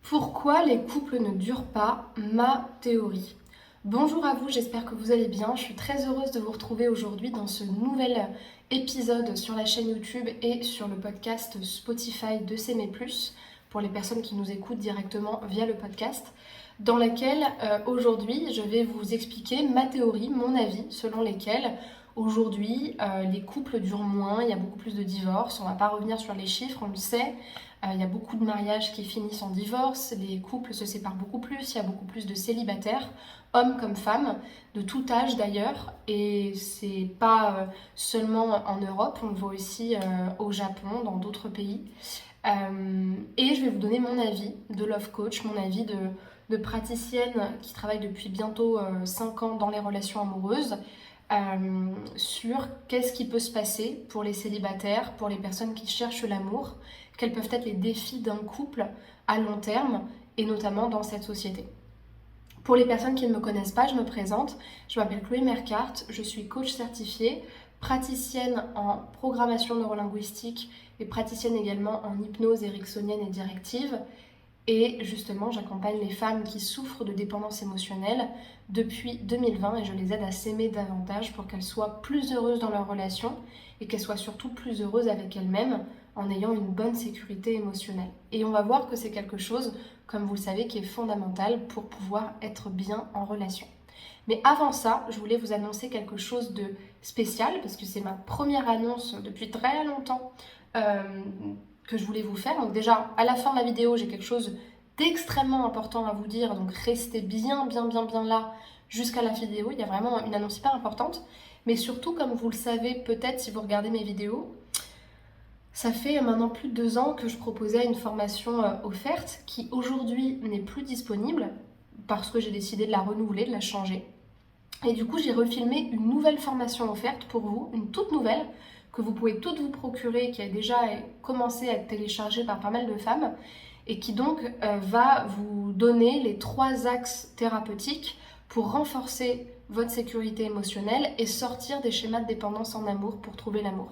Pourquoi les couples ne durent pas? Ma théorie. Bonjour à vous, j'espère que vous allez bien. Je suis très heureuse de vous retrouver aujourd'hui dans ce nouvel épisode sur la chaîne YouTube et sur le podcast Spotify de S'aimer plus pour les personnes qui nous écoutent directement via le podcast, dans laquelle aujourd'hui je vais vous expliquer ma théorie, mon avis, selon lesquels aujourd'hui les couples durent moins, il y a beaucoup plus de divorces. On ne va pas revenir sur les chiffres, on le sait. Il y a beaucoup de mariages qui finissent en divorce, les couples se séparent beaucoup plus, il y a beaucoup plus de célibataires, hommes comme femmes, de tout âge d'ailleurs, et c'est pas seulement en Europe, on le voit aussi au Japon, dans d'autres pays. Et je vais vous donner mon avis de love coach, mon avis de praticienne qui travaille depuis bientôt 5 ans dans les relations amoureuses, sur qu'est-ce qui peut se passer pour les célibataires, pour les personnes qui cherchent l'amour, quels peuvent être les défis d'un couple à long terme et notamment dans cette société. Pour les personnes qui ne me connaissent pas, je me présente, je m'appelle Chloé Mercart, je suis coach certifiée, praticienne en programmation neurolinguistique et praticienne également en hypnose ericksonienne et directive. Et justement, j'accompagne les femmes qui souffrent de dépendance émotionnelle depuis 2020 et je les aide à s'aimer davantage pour qu'elles soient plus heureuses dans leur relation et qu'elles soient surtout plus heureuses avec elles-mêmes en ayant une bonne sécurité émotionnelle. Et on va voir que c'est quelque chose, comme vous le savez, qui est fondamental pour pouvoir être bien en relation. Mais avant ça, je voulais vous annoncer quelque chose de spécial parce que c'est ma première annonce depuis très longtemps que je voulais vous faire. Donc déjà, à la fin de la vidéo, j'ai quelque chose d'extrêmement important à vous dire, donc restez bien là jusqu'à la vidéo. Il y a vraiment une annonce hyper importante. Mais surtout, comme vous le savez peut-être si vous regardez mes vidéos, ça fait maintenant plus de 2 ans que je proposais une formation offerte qui aujourd'hui n'est plus disponible parce que j'ai décidé de la renouveler, de la changer. Et du coup, j'ai refilmé une nouvelle formation offerte pour vous, une toute nouvelle, que vous pouvez toutes vous procurer, qui a déjà commencé à être téléchargée par pas mal de femmes, et qui donc va vous donner les 3 axes thérapeutiques pour renforcer votre sécurité émotionnelle et sortir des schémas de dépendance en amour pour trouver l'amour.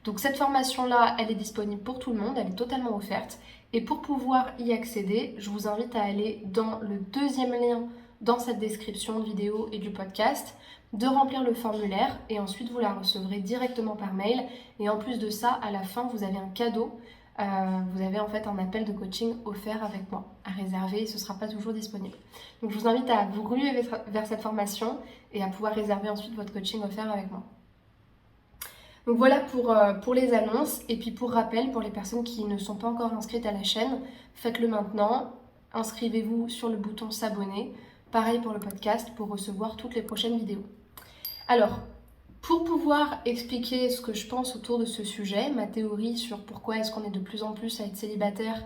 Donc cette formation-là, elle est disponible pour tout le monde, elle est totalement offerte. Et pour pouvoir y accéder, je vous invite à aller dans le 2e lien dans cette description de vidéo et du podcast, de remplir le formulaire et ensuite vous la recevrez directement par mail. Et en plus de ça, à la fin, vous avez un cadeau. Vous avez en fait un appel de coaching offert avec moi à réserver, ce ne sera pas toujours disponible. Donc je vous invite à vous ruer vers cette formation et à pouvoir réserver ensuite votre coaching offert avec moi. Donc voilà pour les annonces. Et puis pour rappel, pour les personnes qui ne sont pas encore inscrites à la chaîne, faites-le maintenant. Inscrivez-vous sur le bouton s'abonner. Pareil pour le podcast pour recevoir toutes les prochaines vidéos. Alors, pour pouvoir expliquer ce que je pense autour de ce sujet, ma théorie sur pourquoi est-ce qu'on est de plus en plus à être célibataire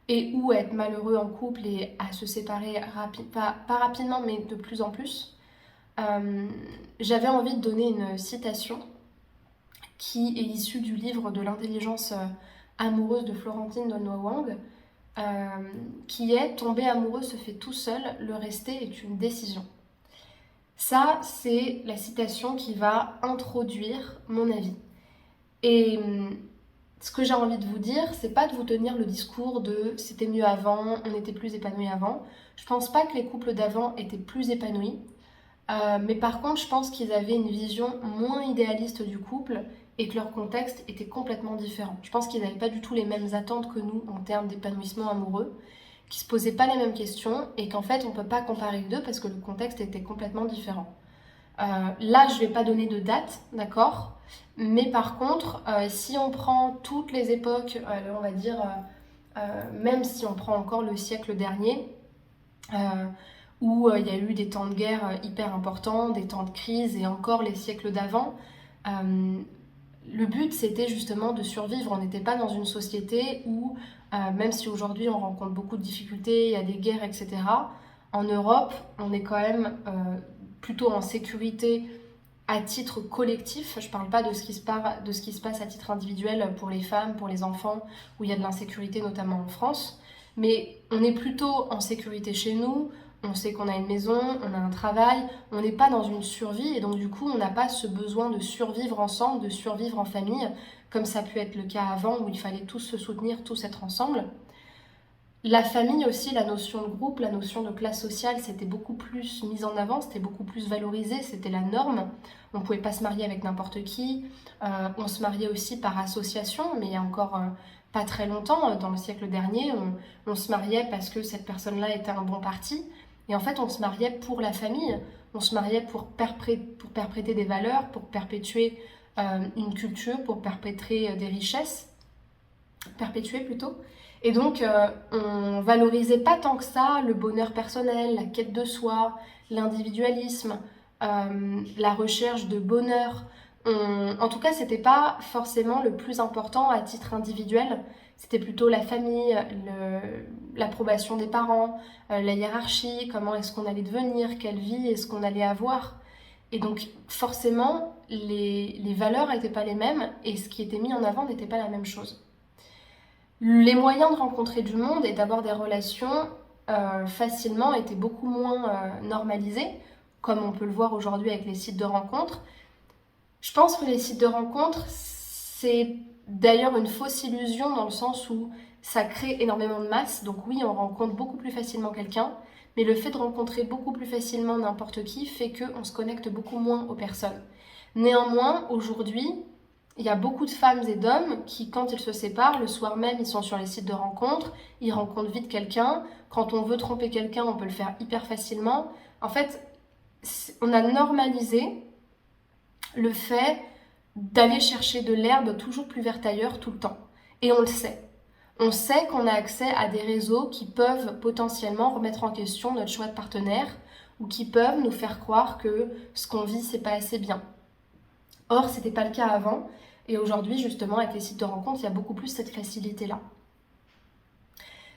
et ou à être malheureux en couple et à se séparer pas rapidement mais de plus en plus, j'avais envie de donner une citation qui est issue du livre de l'intelligence amoureuse de Florentine Donohoe Wang, qui est « Tomber amoureux se fait tout seul, le rester est une décision ». Ça, c'est la citation qui va introduire mon avis. Et ce que j'ai envie de vous dire, c'est pas de vous tenir le discours de « c'était mieux avant, on était plus épanouis avant ». Je pense pas que les couples d'avant étaient plus épanouis, mais par contre, je pense qu'ils avaient une vision moins idéaliste du couple et que leur contexte était complètement différent. Je pense qu'ils n'avaient pas du tout les mêmes attentes que nous en termes d'épanouissement amoureux, qu'ils ne se posaient pas les mêmes questions et qu'en fait, on ne peut pas comparer les deux parce que le contexte était complètement différent. Là, je ne vais pas donner de date, d'accord ? Mais par contre, si on prend toutes les époques, on va dire, même si on prend encore le siècle dernier, où il y a eu des temps de guerre hyper importants, des temps de crise et encore les siècles d'avant, le but c'était justement de survivre. On n'était pas dans une société où, même si aujourd'hui on rencontre beaucoup de difficultés, il y a des guerres, etc., en Europe on est quand même plutôt en sécurité à titre collectif. Je ne parle pas de ce qui se passe à titre individuel pour les femmes, pour les enfants, où il y a de l'insécurité notamment en France, mais on est plutôt en sécurité chez nous. On sait qu'on a une maison, on a un travail, on n'est pas dans une survie et donc du coup on n'a pas ce besoin de survivre ensemble, de survivre en famille, comme ça a pu être le cas avant où il fallait tous se soutenir, tous être ensemble. La famille aussi, la notion de groupe, la notion de classe sociale, c'était beaucoup plus mise en avant, c'était beaucoup plus valorisé, c'était la norme. On ne pouvait pas se marier avec n'importe qui. On se mariait aussi par association, mais il y a encore pas très longtemps, dans le siècle dernier, on se mariait parce que cette personne-là était un bon parti. Et en fait, on se mariait pour la famille, on se mariait pour perpréter des valeurs, pour perpétuer une culture, pour perpétrer des richesses, perpétuer plutôt. Et donc, on valorisait pas tant que ça le bonheur personnel, la quête de soi, l'individualisme, la recherche de bonheur. En tout cas, c'était pas forcément le plus important à titre individuel. C'était plutôt la famille, l'approbation des parents, la hiérarchie, comment est-ce qu'on allait devenir, quelle vie est-ce qu'on allait avoir. Et donc, forcément, les valeurs n'étaient pas les mêmes et ce qui était mis en avant n'était pas la même chose. Les moyens de rencontrer du monde et d'avoir des relations facilement étaient beaucoup moins normalisés, comme on peut le voir aujourd'hui avec les sites de rencontres. Je pense que les sites de rencontres, c'est d'ailleurs une fausse illusion dans le sens où ça crée énormément de masse. Donc oui, on rencontre beaucoup plus facilement quelqu'un, mais le fait de rencontrer beaucoup plus facilement n'importe qui fait qu'on se connecte beaucoup moins aux personnes. Néanmoins, aujourd'hui, il y a beaucoup de femmes et d'hommes qui, quand ils se séparent, le soir même, ils sont sur les sites de rencontres, ils rencontrent vite quelqu'un. Quand on veut tromper quelqu'un, on peut le faire hyper facilement. En fait, on a normalisé le fait d'aller chercher de l'herbe toujours plus verte ailleurs tout le temps. Et on le sait. On sait qu'on a accès à des réseaux qui peuvent potentiellement remettre en question notre choix de partenaire ou qui peuvent nous faire croire que ce qu'on vit, c'est pas assez bien. Or, c'était pas le cas avant. Et aujourd'hui, justement, avec les sites de rencontres, il y a beaucoup plus cette facilité-là.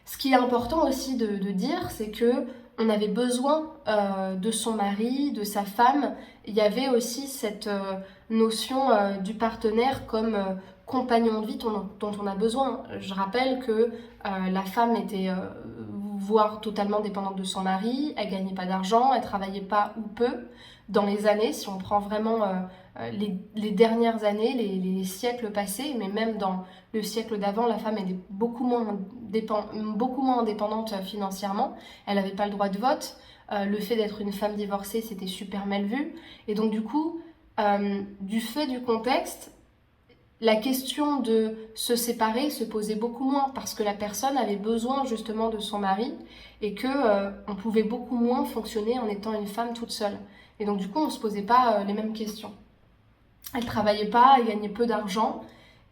Ce qui est important aussi de dire, c'est que on avait besoin de son mari, de sa femme. Il y avait aussi cette notion du partenaire comme compagnon de vie dont on a besoin. Je rappelle que la femme était voire totalement dépendante de son mari, elle gagnait pas d'argent, elle travaillait pas ou peu. Dans les années, si on prend vraiment les dernières années, les siècles passés, mais même dans le siècle d'avant, la femme était beaucoup moins indépendante financièrement. Elle n'avait pas le droit de vote. Le fait d'être une femme divorcée, c'était super mal vu. Et donc du coup, du fait du contexte, la question de se séparer se posait beaucoup moins parce que la personne avait besoin justement de son mari et que on pouvait beaucoup moins fonctionner en étant une femme toute seule. Et donc du coup, on ne se posait pas les mêmes questions. Elle travaillait pas, elle gagnait peu d'argent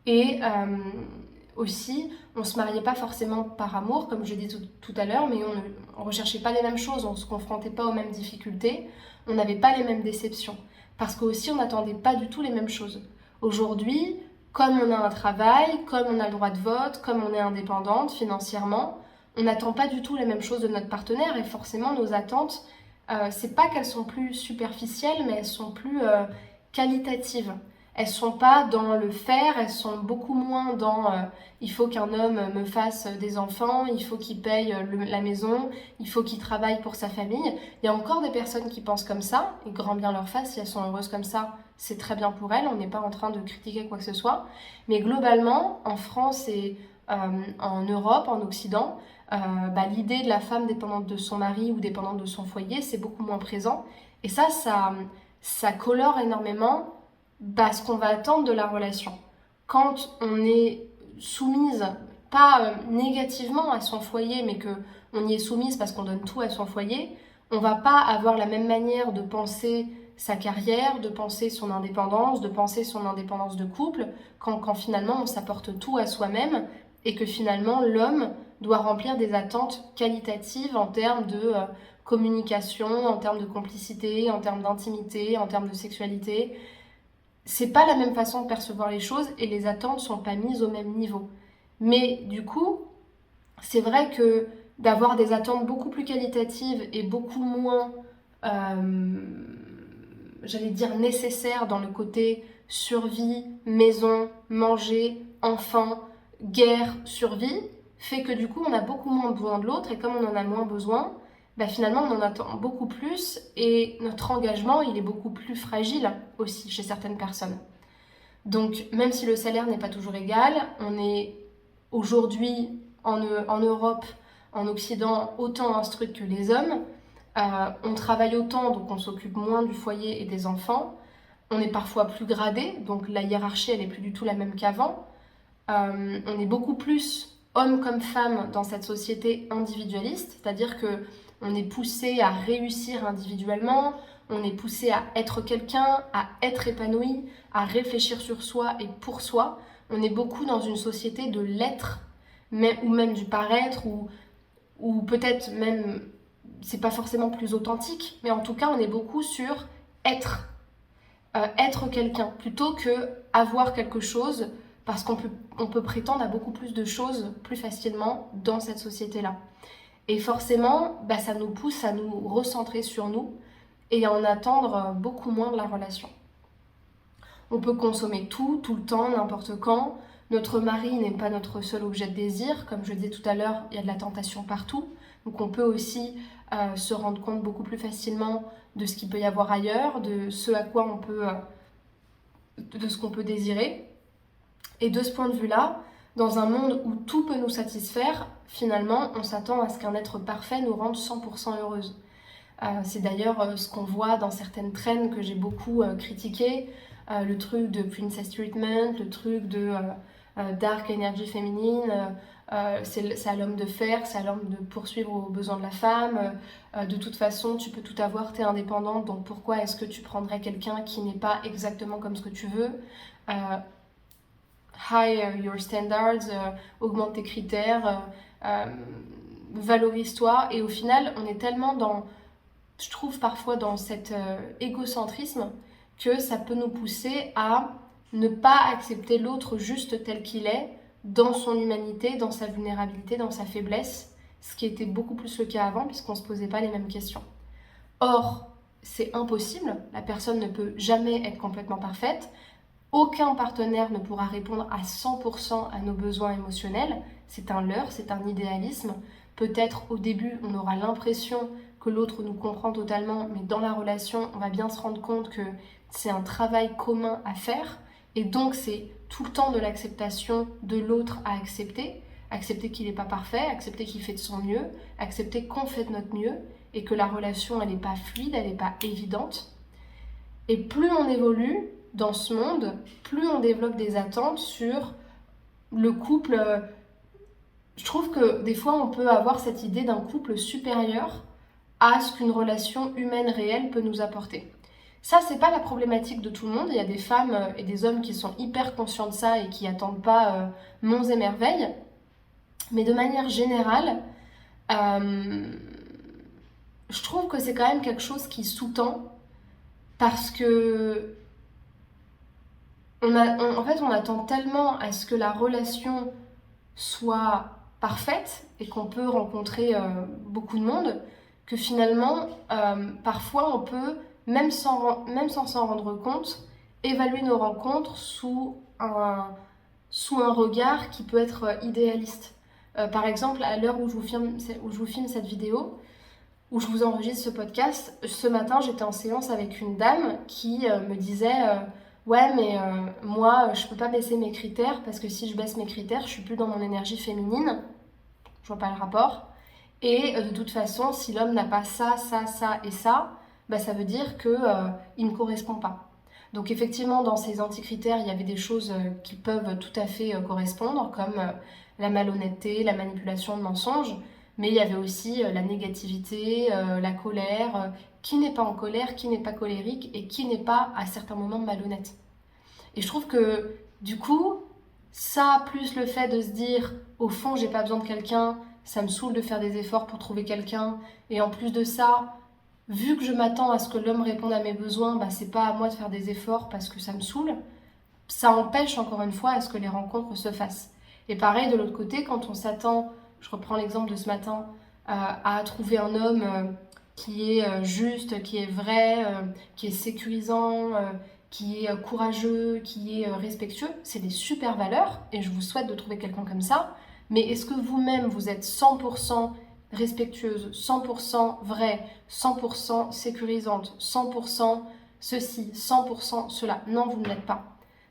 et aussi, on se mariait pas forcément par amour, comme je disais tout à l'heure, mais on recherchait pas les mêmes choses, on se confrontait pas aux mêmes difficultés, on n'avait pas les mêmes déceptions. Parce qu'aussi, on n'attendait pas du tout les mêmes choses. Aujourd'hui, comme on a un travail, comme on a le droit de vote, comme on est indépendante financièrement, on n'attend pas du tout les mêmes choses de notre partenaire et forcément nos attentes, c'est pas qu'elles sont plus superficielles, mais elles sont plus qualitatives. Elles sont pas dans le faire, elles sont beaucoup moins dans il faut qu'un homme me fasse des enfants, il faut qu'il paye la maison, il faut qu'il travaille pour sa famille. Il y a encore des personnes qui pensent comme ça, et grand bien leur fasse, si elles sont heureuses comme ça, c'est très bien pour elles, on n'est pas en train de critiquer quoi que ce soit. Mais globalement, en France et en Europe, en Occident, l'idée de la femme dépendante de son mari ou dépendante de son foyer, c'est beaucoup moins présent. Et ça colore énormément ce qu'on va attendre de la relation. Quand on est soumise, pas négativement à son foyer, mais qu'on y est soumise parce qu'on donne tout à son foyer, on va pas avoir la même manière de penser sa carrière, de penser son indépendance, de penser son indépendance de couple, quand finalement on s'apporte tout à soi-même et que finalement l'homme doit remplir des attentes qualitatives en termes de communication, en termes de complicité, en termes d'intimité, en termes de sexualité. C'est pas la même façon de percevoir les choses et les attentes sont pas mises au même niveau. Mais du coup, c'est vrai que d'avoir des attentes beaucoup plus qualitatives et beaucoup moins, j'allais dire, nécessaires dans le côté survie, maison, manger, enfant, guerre, survie, fait que du coup, on a beaucoup moins besoin de l'autre et comme on en a moins besoin, finalement, on en attend beaucoup plus et notre engagement, il est beaucoup plus fragile aussi chez certaines personnes. Donc, même si le salaire n'est pas toujours égal, on est aujourd'hui en Europe en Occident autant instruites que les hommes. On travaille autant, donc on s'occupe moins du foyer et des enfants. On est parfois plus gradé, donc la hiérarchie, elle est plus du tout la même qu'avant. On est beaucoup plus hommes comme femmes dans cette société individualiste, c'est-à-dire que on est poussé à réussir individuellement, on est poussé à être quelqu'un, à être épanoui, à réfléchir sur soi et pour soi. On est beaucoup dans une société de l'être, ou même du paraître, ou peut-être même, c'est pas forcément plus authentique, mais en tout cas, on est beaucoup sur être. Être quelqu'un, plutôt que avoir quelque chose, parce on peut prétendre à beaucoup plus de choses plus facilement dans cette société-là. Et forcément, ça nous pousse à nous recentrer sur nous et à en attendre beaucoup moins de la relation. On peut consommer tout le temps, n'importe quand. Notre mari n'est pas notre seul objet de désir. Comme je le disais tout à l'heure, il y a de la tentation partout. Donc on peut aussi se rendre compte beaucoup plus facilement de ce qu'il peut y avoir ailleurs, de ce à quoi de ce qu'on peut désirer. Et de ce point de vue-là, dans un monde où tout peut nous satisfaire, finalement, on s'attend à ce qu'un être parfait nous rende 100% heureuse. C'est d'ailleurs ce qu'on voit dans certaines trends que j'ai beaucoup critiquées, le truc de princess treatment, le truc de dark energy féminine, c'est à l'homme de faire, c'est à l'homme de poursuivre aux besoins de la femme, de toute façon tu peux tout avoir, t'es indépendante, donc pourquoi est-ce que tu prendrais quelqu'un qui n'est pas exactement comme ce que tu veux, high your standards, augmente tes critères, valorise-toi, et au final on est tellement je trouve parfois dans cet égocentrisme que ça peut nous pousser à ne pas accepter l'autre juste tel qu'il est, dans son humanité, dans sa vulnérabilité, dans sa faiblesse, ce qui était beaucoup plus le cas avant puisqu'on ne se posait pas les mêmes questions. Or, c'est impossible, la personne ne peut jamais être complètement parfaite, aucun partenaire ne pourra répondre à 100% à nos besoins émotionnels, c'est un leurre, c'est un idéalisme. Peut-être au début on aura l'impression que l'autre nous comprend totalement, mais dans la relation on va bien se rendre compte que c'est un travail commun à faire, et donc c'est tout le temps de l'acceptation de l'autre à accepter, accepter qu'il n'est pas parfait, accepter qu'il fait de son mieux, accepter qu'on fait de notre mieux, et que la relation elle n'est pas fluide, elle n'est pas évidente. Et plus on évolue dans ce monde, plus on développe des attentes sur le couple. Je trouve que des fois on peut avoir cette idée d'un couple supérieur à ce qu'une relation humaine réelle peut nous apporter. Ça, c'est pas la problématique de tout le monde. Il y a des femmes et des hommes qui sont hyper conscients de ça et qui attendent pas monts et merveilles. Mais de manière générale, je trouve que c'est quand même quelque chose qui sous-tend, parce que en fait, on attend tellement à ce que la relation soit parfaite et qu'on peut rencontrer beaucoup de monde, que finalement, parfois, on peut, même sans s'en rendre compte, évaluer nos rencontres sous un regard qui peut être idéaliste. Par exemple, à l'heure où je vous filme cette vidéo, où je vous enregistre ce podcast, ce matin, j'étais en séance avec une dame qui me disait ouais, mais moi, je peux pas baisser mes critères, parce que si je baisse mes critères, je suis plus dans mon énergie féminine. Je vois pas le rapport. Et de toute façon, si l'homme n'a pas ça, ça, ça et ça, ça veut dire qu'il ne me correspond pas. Donc effectivement, dans ces anti-critères, il y avait des choses qui peuvent tout à fait correspondre, comme la malhonnêteté, la manipulation, le mensonge. Mais il y avait aussi la négativité, la colère, qui n'est pas en colère, qui n'est pas colérique et qui n'est pas à certains moments malhonnête. Et je trouve que du coup, ça plus le fait de se dire au fond j'ai pas besoin de quelqu'un, ça me saoule de faire des efforts pour trouver quelqu'un, et en plus de ça, vu que je m'attends à ce que l'homme réponde à mes besoins, c'est pas à moi de faire des efforts parce que ça me saoule, ça empêche encore une fois à ce que les rencontres se fassent. Et pareil de l'autre côté, quand on s'attend, je reprends l'exemple de ce matin, à trouver un homme qui est juste, qui est vrai, qui est sécurisant, qui est courageux, qui est respectueux, c'est des super valeurs et je vous souhaite de trouver quelqu'un comme ça. Mais est-ce que vous-même vous êtes 100% respectueuse, 100% vraie, 100% sécurisante, 100% ceci, 100% cela? Non, vous ne l'êtes pas.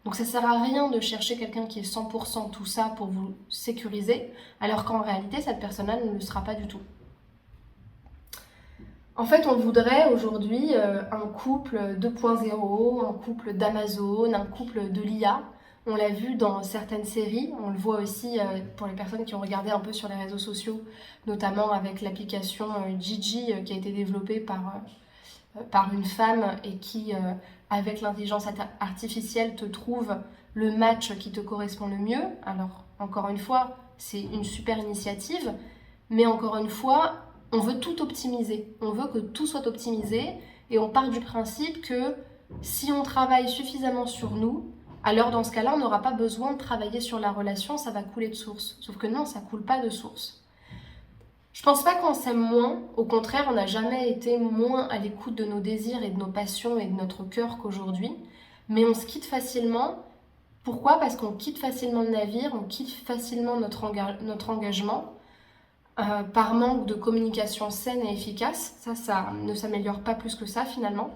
Donc ça sert à rien de chercher quelqu'un qui est 100% tout ça pour vous sécuriser, alors qu'en réalité, cette personne-là ne le sera pas du tout. En fait, on voudrait aujourd'hui un couple 2.0, un couple d'Amazon, un couple de l'IA. On l'a vu dans certaines séries, on le voit aussi pour les personnes qui ont regardé un peu sur les réseaux sociaux, notamment avec l'application Gigi qui a été développée par une femme et qui, avec l'intelligence artificielle, te trouve le match qui te correspond le mieux. Alors, encore une fois, c'est une super initiative, mais encore une fois, on veut tout optimiser. On veut que tout soit optimisé et on part du principe que si on travaille suffisamment sur nous, alors dans ce cas-là, on n'aura pas besoin de travailler sur la relation, ça va couler de source. Sauf que non, ça coule pas de source. Je pense pas qu'on s'aime moins, au contraire, on n'a jamais été moins à l'écoute de nos désirs et de nos passions et de notre cœur qu'aujourd'hui, mais on se quitte facilement. Pourquoi ? Parce qu'on quitte facilement le navire, on quitte facilement notre engagement, par manque de communication saine et efficace, ça ne s'améliore pas plus que ça finalement,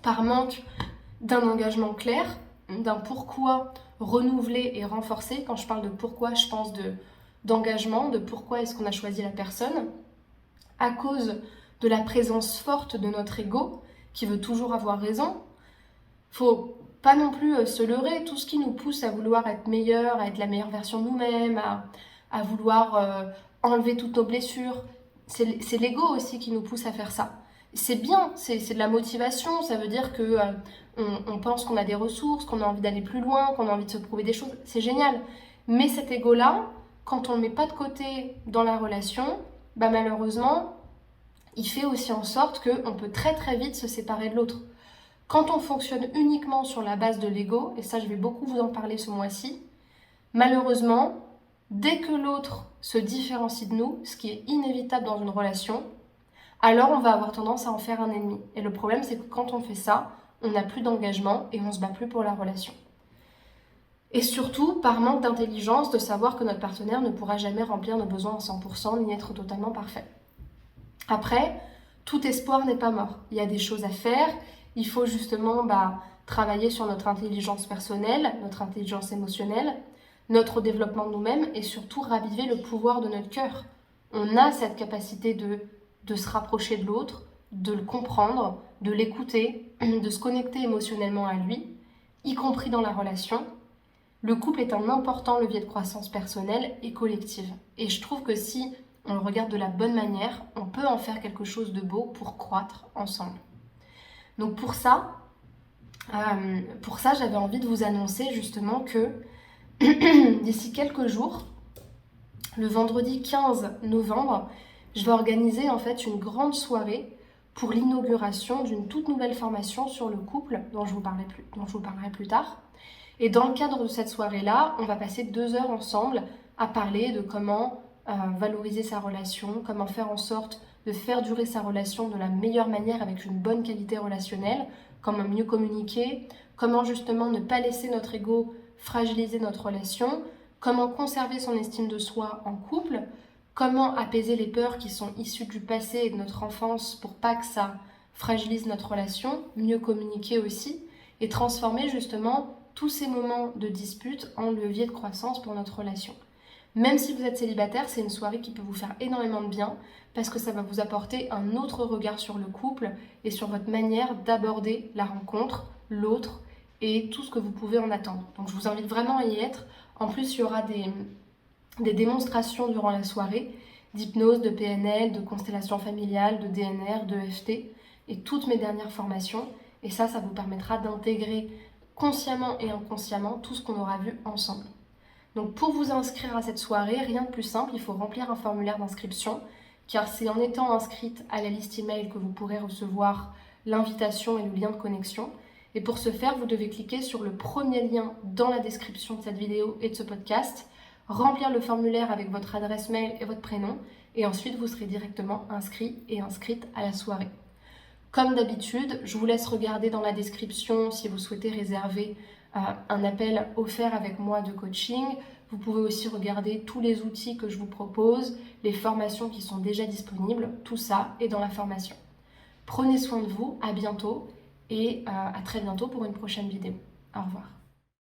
par manque d'un engagement clair, d'un pourquoi renouvelé et renforcé. Quand je parle de pourquoi, je pense d'engagement, de pourquoi est-ce qu'on a choisi la personne, à cause de la présence forte de notre ego qui veut toujours avoir raison. Faut pas non plus se leurrer, tout ce qui nous pousse à vouloir être meilleur, à être la meilleure version de nous-mêmes, à vouloir enlever toutes nos blessures, c'est l'ego aussi qui nous pousse à faire ça. C'est bien, c'est de la motivation, ça veut dire que on pense qu'on a des ressources, qu'on a envie d'aller plus loin, qu'on a envie de se prouver des choses, c'est génial. Mais cet ego-là, quand on ne le met pas de côté dans la relation, bah malheureusement, il fait aussi en sorte qu'on peut très très vite se séparer de l'autre. Quand on fonctionne uniquement sur la base de l'ego, et ça je vais beaucoup vous en parler ce mois-ci, malheureusement, dès que l'autre se différencie de nous, ce qui est inévitable dans une relation, alors on va avoir tendance à en faire un ennemi. Et le problème, c'est que quand on fait ça, on n'a plus d'engagement et on ne se bat plus pour la relation. Et surtout, par manque d'intelligence, de savoir que notre partenaire ne pourra jamais remplir nos besoins à 100% ni être totalement parfait. Après, tout espoir n'est pas mort. Il y a des choses à faire. Il faut justement travailler sur notre intelligence personnelle, notre intelligence émotionnelle, notre développement de nous-mêmes et surtout raviver le pouvoir de notre cœur. On a cette capacité de se rapprocher de l'autre, de le comprendre, de l'écouter, de se connecter émotionnellement à lui, y compris dans la relation. Le couple est un important levier de croissance personnelle et collective. Et je trouve que si on le regarde de la bonne manière, on peut en faire quelque chose de beau pour croître ensemble. Donc pour ça j'avais envie de vous annoncer justement que d'ici quelques jours, le vendredi 15 novembre, je vais organiser en fait une grande soirée pour l'inauguration d'une toute nouvelle formation sur le couple dont je vous parlerai plus tard. Et dans le cadre de cette soirée-là, on va passer 2 heures ensemble à parler de comment valoriser sa relation, comment faire en sorte de faire durer sa relation de la meilleure manière avec une bonne qualité relationnelle, comment mieux communiquer, comment justement ne pas laisser notre ego fragiliser notre relation, comment conserver son estime de soi en couple, comment apaiser les peurs qui sont issues du passé et de notre enfance pour pas que ça fragilise notre relation, mieux communiquer aussi, et transformer justement tous ces moments de dispute en levier de croissance pour notre relation. Même si vous êtes célibataire, c'est une soirée qui peut vous faire énormément de bien parce que ça va vous apporter un autre regard sur le couple et sur votre manière d'aborder la rencontre, l'autre et tout ce que vous pouvez en attendre. Donc je vous invite vraiment à y être. En plus, il y aura des démonstrations durant la soirée d'hypnose, de PNL, de constellation familiale, de DNR, de FT et toutes mes dernières formations. Et ça vous permettra d'intégrer consciemment et inconsciemment tout ce qu'on aura vu ensemble. Donc pour vous inscrire à cette soirée, rien de plus simple, il faut remplir un formulaire d'inscription, car c'est en étant inscrite à la liste email que vous pourrez recevoir l'invitation et le lien de connexion. Et pour ce faire, vous devez cliquer sur le premier lien dans la description de cette vidéo et de ce podcast, remplir le formulaire avec votre adresse mail et votre prénom, et ensuite vous serez directement inscrit et inscrite à la soirée. Comme d'habitude, je vous laisse regarder dans la description si vous souhaitez réserver un appel offert avec moi de coaching. Vous pouvez aussi regarder tous les outils que je vous propose, les formations qui sont déjà disponibles, tout ça est dans la formation. Prenez soin de vous, à bientôt et à très bientôt pour une prochaine vidéo. Au revoir.